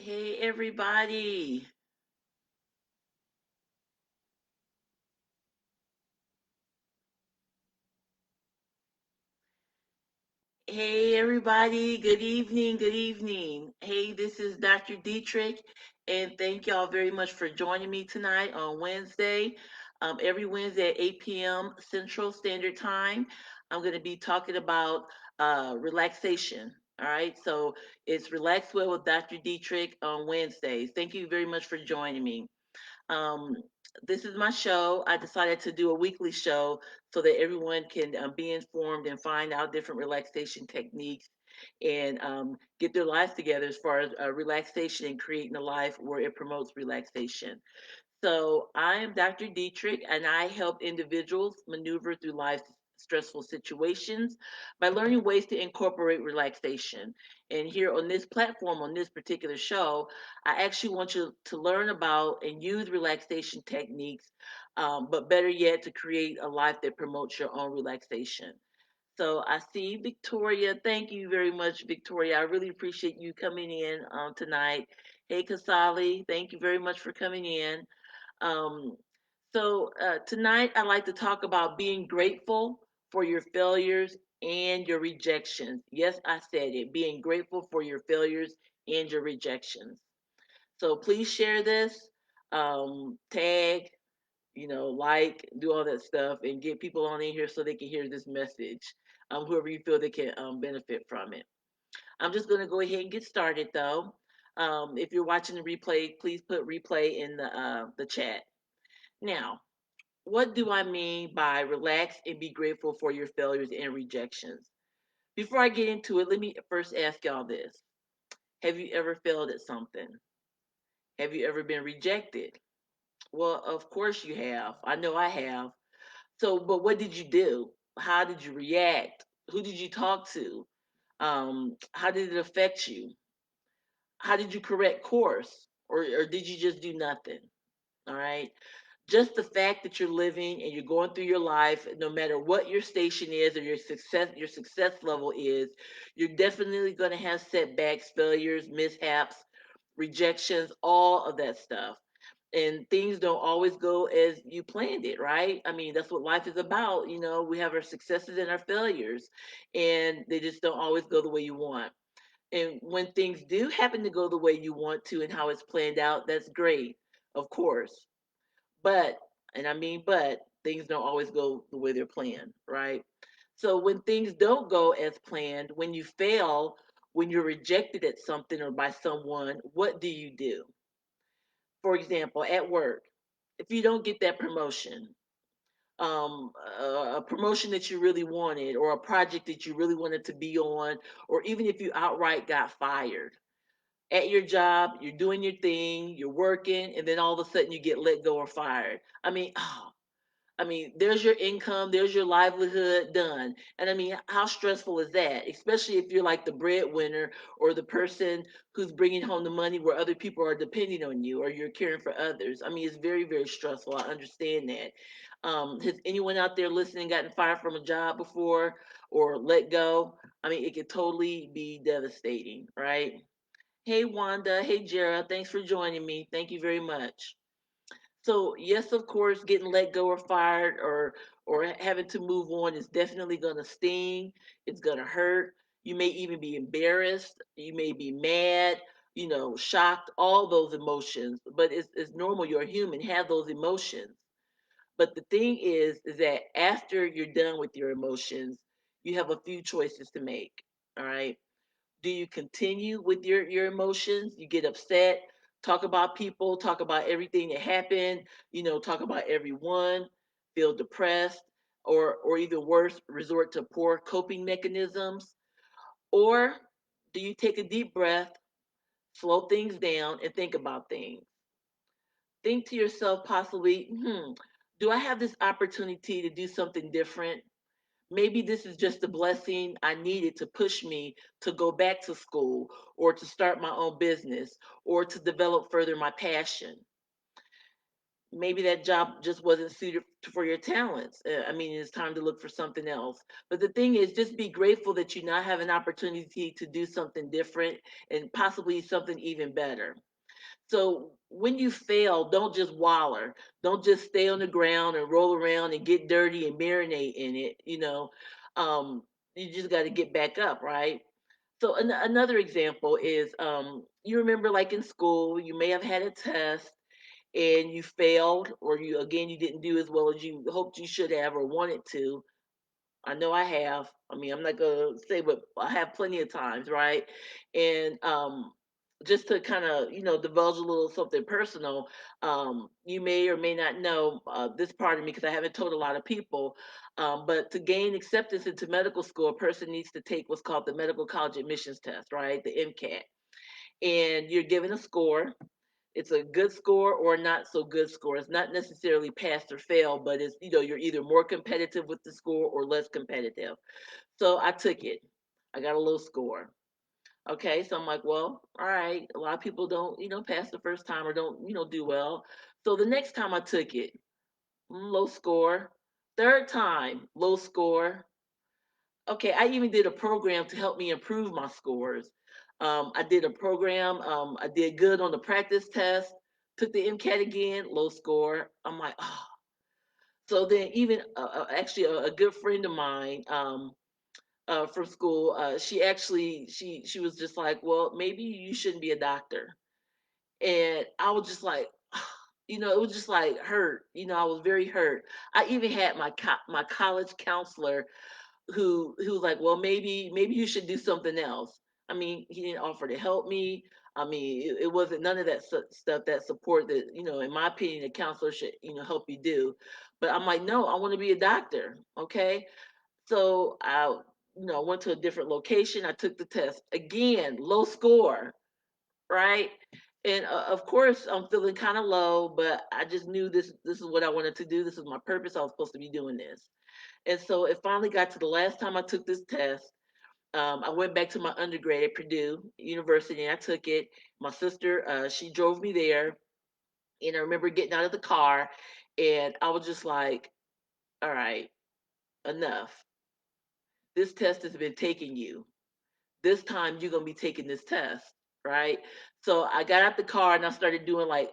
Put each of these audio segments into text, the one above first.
Hey, everybody. Hey, everybody. Good evening. Good evening. Hey, this is Dr. Dietrich, and thank y'all very much for joining me tonight on Wednesday. Every Wednesday at 8 p.m. Central Standard Time, I'm going to be talking about relaxation. All right, so it's Relax Well with Dr. Dietrich on Wednesdays. Thank you very much for joining me. Um, this is my show. I decided to do a weekly show so that everyone can be informed and find out different relaxation techniques and get their lives together as far as relaxation and creating a life where it promotes relaxation. So, I am Dr. Dietrich, and I help individuals maneuver through life's stressful situations by learning ways to incorporate relaxation. And here on this platform, on this particular show, I actually want you to learn about and use relaxation techniques, but better yet, to create a life that promotes your own relaxation. So I see Victoria. Thank you very much, Victoria. I really appreciate you coming in tonight. Hey, Kasali. Thank you very much for coming in. Um, Tonight, I'd like to talk about being grateful for your failures and your rejections. Yes, I said it, being grateful for your failures and your rejections. So please share this, tag, like, do all that stuff, and get people on in here so they can hear this message. Whoever you feel they can benefit from it. I'm just going to go ahead and get started, though. If you're watching the replay, please put replay in the chat. Now, what do I mean by relax and be grateful for your failures and rejections? Before I get into it, let me first ask y'all this. Have you ever failed at something? Have you ever been rejected? Well, of course you have. I know I have. So, but what did you do? How did you react? Who did you talk to? How did it affect you? How did you correct course? Or did you just do nothing? All right. Just the fact that you're living and you're going through your life, no matter what your station is or your success level is, you're definitely going to have setbacks, failures, mishaps, rejections, all of that stuff. And things don't always go as you planned it, right? I mean, that's what life is about. We have our successes and our failures, and they just don't always go the way you want. And when things do happen to go the way you want to and how it's planned out, that's great, of course. But, and I mean, but things don't always go the way they're planned, right? So when things don't go as planned, when you fail, when you're rejected at something or by someone, what do you do? For example, at work, if you don't get that promotion, a promotion that you really wanted, or a project that you really wanted to be on, or even if you outright got fired at your job, you're doing your thing, you're working, and then all of a sudden you get let go or fired. I mean, there's your income, there's your livelihood done. And I mean, how stressful is that? Especially if you're like the breadwinner or the person who's bringing home the money where other people are depending on you or you're caring for others. I mean, it's very, very stressful. I understand that. Has anyone out there listening gotten fired from a job before or let go? I mean, it could totally be devastating, right? Hey, Wanda. Hey, Jera. Thanks for joining me. Thank you very much. So yes, of course, getting let go or fired or having to move on is definitely going to sting. It's going to hurt. You may even be embarrassed. You may be mad, shocked, all those emotions. But it's normal. You're a human. Have those emotions. But the thing is that after you're done with your emotions, you have a few choices to make. All right. Do you continue with your emotions? You get upset, talk about people, talk about everything that happened, talk about everyone, feel depressed, or even worse, resort to poor coping mechanisms? Or do you take a deep breath, slow things down, and think about things? Think to yourself, possibly, do I have this opportunity to do something different? Maybe this is just a blessing I needed to push me to go back to school or to start my own business or to develop further my passion. maybe that job just wasn't suited for your talents. I mean, it's time to look for something else. But the thing is, just be grateful that you now have an opportunity to do something different and possibly something even better. So when you fail, don't just waller. Don't just stay on the ground and roll around and get dirty and marinate in it. You just got to get back up, right? So another example is, you remember, like in school, you may have had a test and you failed, or you didn't do as well as you hoped you should have or wanted to. I know I have. I mean, I'm not gonna say, but I have plenty of times, right? And just to kind of divulge a little something personal, you may or may not know this part of me because I haven't told a lot of people. But to gain acceptance into medical school, a person needs to take what's called the medical college admissions test, right? The MCAT, and you're given a score. It's a good score or not so good score. It's not necessarily pass or fail, but it's you're either more competitive with the score or less competitive. So I took it. I got a low score. Okay, so I'm like, well, all right. A lot of people don't, pass the first time or don't, do well. So the next time I took it, low score. Third time, low score. Okay, I even did a program to help me improve my scores. I did a program. I did good on the practice test. Took the MCAT again, low score. I'm like, oh. So then, even actually, a good friend of mine from school, she actually she was just like, well, maybe you shouldn't be a doctor. And I was just like, it was just like hurt. I was very hurt. I even had my college counselor who was like, well, maybe you should do something else. I mean, he didn't offer to help me. I mean, it wasn't none of that stuff, that support that in my opinion, a counselor should help you do. But I'm like, no, I want to be a doctor. Okay, so I went to a different location. I took the test again, low score, right? And of course, I'm feeling kind of low, but I just knew this is what I wanted to do. This is my purpose. I was supposed to be doing this. And so it finally got to the last time I took this test. I went back to my undergrad at Purdue University and I took it. My sister, she drove me there. And I remember getting out of the car and I was just like, all right, enough. This test has been taking you. This time you're gonna be taking this test, right? So I got out the car and I started doing like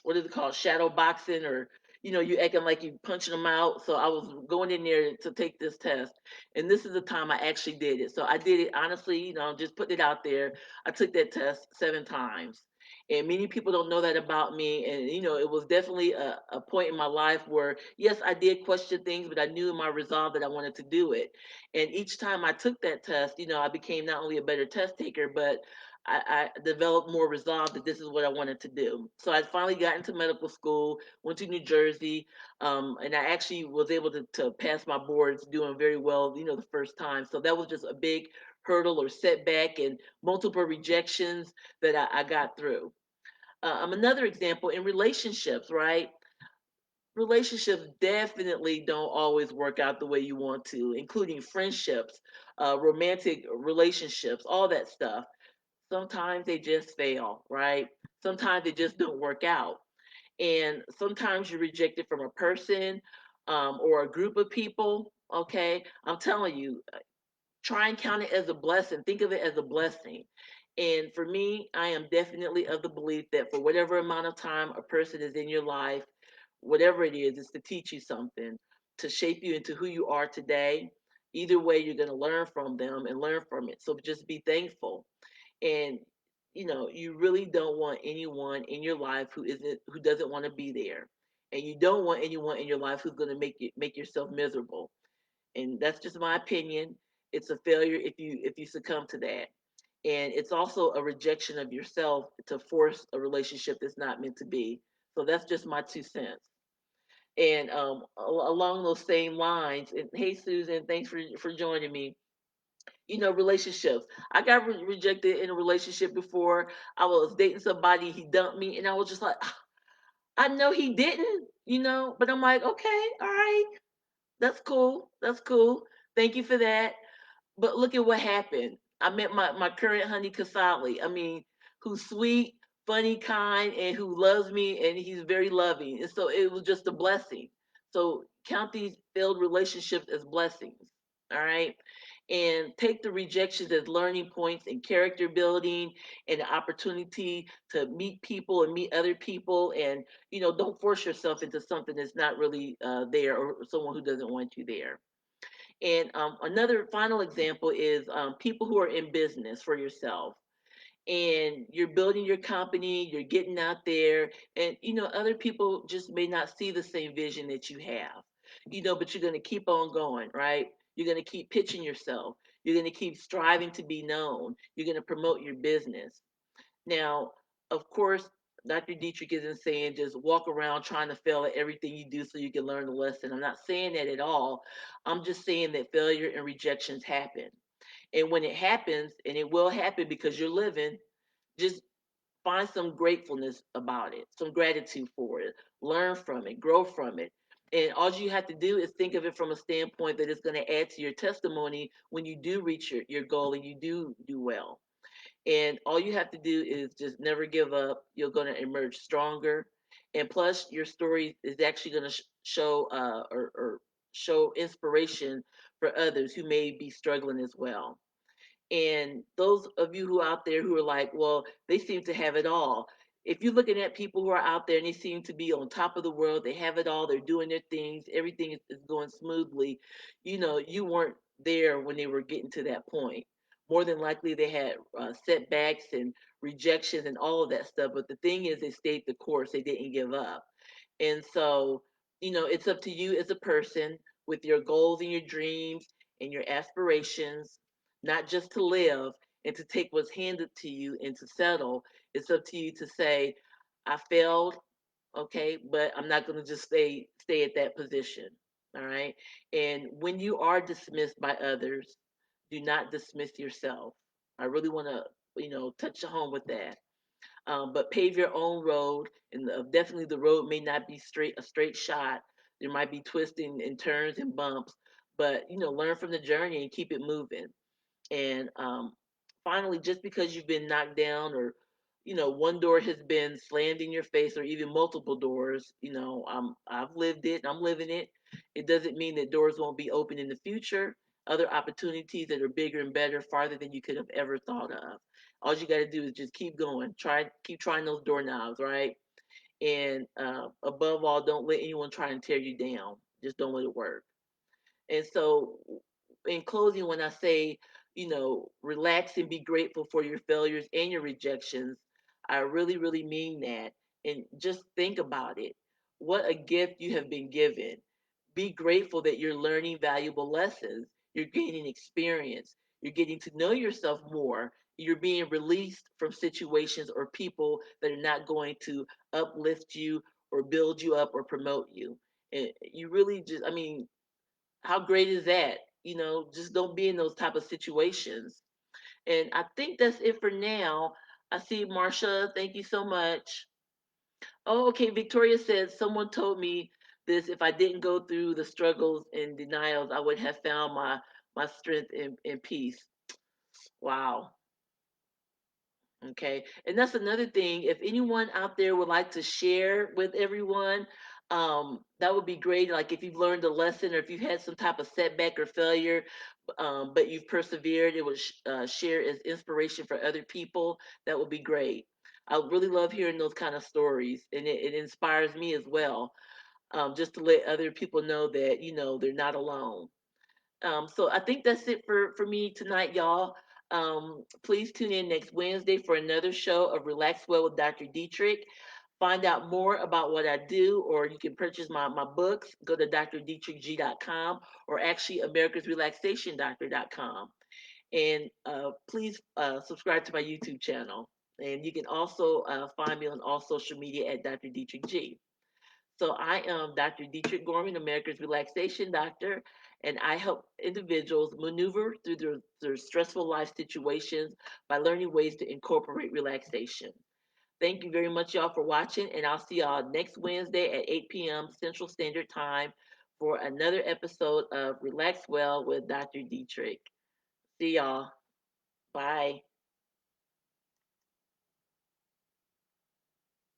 what is it called, shadow boxing, or you acting like you punching them out. So I was going in there to take this test, and this is the time I actually did it. So I did it honestly, just putting it out there. I took that test 7 times. And many people don't know that about me. And, it was definitely a point in my life where, yes, I did question things, but I knew in my resolve that I wanted to do it. And each time I took that test, I became not only a better test taker, but I developed more resolve that this is what I wanted to do. So I finally got into medical school, went to New Jersey, and I actually was able to pass my boards doing very well, the first time. So that was just a big hurdle or setback and multiple rejections that I got through. Another example in relationships, right? Relationships definitely don't always work out the way you want to, including friendships, romantic relationships, all that stuff. Sometimes they just fail, right? Sometimes they just don't work out. And sometimes you're rejected from a person, or a group of people. Okay. I'm telling you, try and count it as a blessing. Think of it as a blessing. And for me, I am definitely of the belief that for whatever amount of time a person is in your life, whatever it is to teach you something, to shape you into who you are today. Either way, you're going to learn from them and learn from it. So just be thankful. And you really don't want anyone in your life who doesn't want to be there. And you don't want anyone in your life who's going to make yourself miserable. And that's just my opinion. It's a failure if you succumb to that. And it's also a rejection of yourself to force a relationship that's not meant to be. So that's just my 2 cents. And along those same lines, and hey Susan, thanks for joining me. Relationships. I got rejected in a relationship before. I was dating somebody, he dumped me, and I was just like, "Ah, I know he didn't, but I'm like, okay, all right, that's cool, that's cool. Thank you for that. But look at what happened. I met my current honey Kasali. I mean, who's sweet, funny kind and who loves me, and he's very loving. And so it was just a blessing. So count these failed relationships as blessings. All right. And take the rejections as learning points and character building and the opportunity to meet people and meet other people. And, don't force yourself into something that's not really there, or someone who doesn't want you there. And another final example is people who are in business for yourself, and you're building your company, you're getting out there, and other people just may not see the same vision that you have, but you're going to keep on going, right? You're going to keep pitching yourself. You're going to keep striving to be known. You're going to promote your business. Now, of course, Dr. Dietrich isn't saying just walk around trying to fail at everything you do so you can learn the lesson. I'm not saying that at all. I'm just saying that failure and rejections happen. And when it happens, and it will happen because you're living, just find some gratefulness about it, some gratitude for it, learn from it, grow from it. And all you have to do is think of it from a standpoint that it's going to add to your testimony when you do reach your goal and you do well. And all you have to do is just never give up. You're going to emerge stronger. And plus, your story is actually going to show or show inspiration for others who may be struggling as well. And those of you who are out there who are like, well, they seem to have it all. If you're looking at people who are out there and they seem to be on top of the world, they have it all, they're doing their things, everything is going smoothly, you weren't there when they were getting to that point. More than likely, they had setbacks and rejections and all of that stuff. But the thing is, they stayed the course, they didn't give up. And so, it's up to you as a person with your goals and your dreams and your aspirations, not just to live and to take what's handed to you and to settle. It's up to you to say, I failed, okay, but I'm not going to just stay at that position. All right. And when you are dismissed by others, do not dismiss yourself. I really want to, touch home with that. But pave your own road, and definitely the road may not be a straight shot. There might be twisting and turns and bumps, but learn from the journey and keep it moving. And finally, just because you've been knocked down, or one door has been slammed in your face, or even multiple doors, I've lived it, I'm living it. It doesn't mean that doors won't be open in the future. Other opportunities that are bigger and better, farther than you could have ever thought of. All you got to do is just keep going. Keep trying those doorknobs, right? And above all, don't let anyone try and tear you down. Just don't let it work. And so, in closing, when I say, relax and be grateful for your failures and your rejections, I really, really mean that. And just think about it. What a gift you have been given. Be grateful that you're learning valuable lessons. You're gaining experience. You're getting to know yourself more. You're being released from situations or people that are not going to uplift you or build you up or promote you. And you really just, I mean, how great is that? Just don't be in those type of situations. And I think that's it for now. I see Marsha. Thank you so much. Oh, okay. Victoria said someone told me this: if I didn't go through the struggles and denials, I would have found my strength and peace. Wow. Okay. And that's another thing. If anyone out there would like to share with everyone, that would be great. Like if you've learned a lesson, or if you've had some type of setback or failure, but you've persevered, it would share as inspiration for other people. That would be great. I really love hearing those kind of stories, and it inspires me as well, just to let other people know that, they're not alone. So I think that's it for me tonight, y'all. Please tune in next Wednesday for another show of Relax Well with Dr. Dietrich. Find out more about what I do, or you can purchase my books. Go to drdietrichg.com, or actually americasrelaxationdoctor.com. And please subscribe to my YouTube channel. And you can also find me on all social media at Dr. Dietrich G. So I am Dr. Dietrich Gorman, America's Relaxation Doctor, and I help individuals maneuver through their stressful life situations by learning ways to incorporate relaxation. Thank you very much, y'all, for watching, and I'll see y'all next Wednesday at 8 p.m. Central Standard Time for another episode of Relax Well with Dr. Dietrich. See y'all. Bye.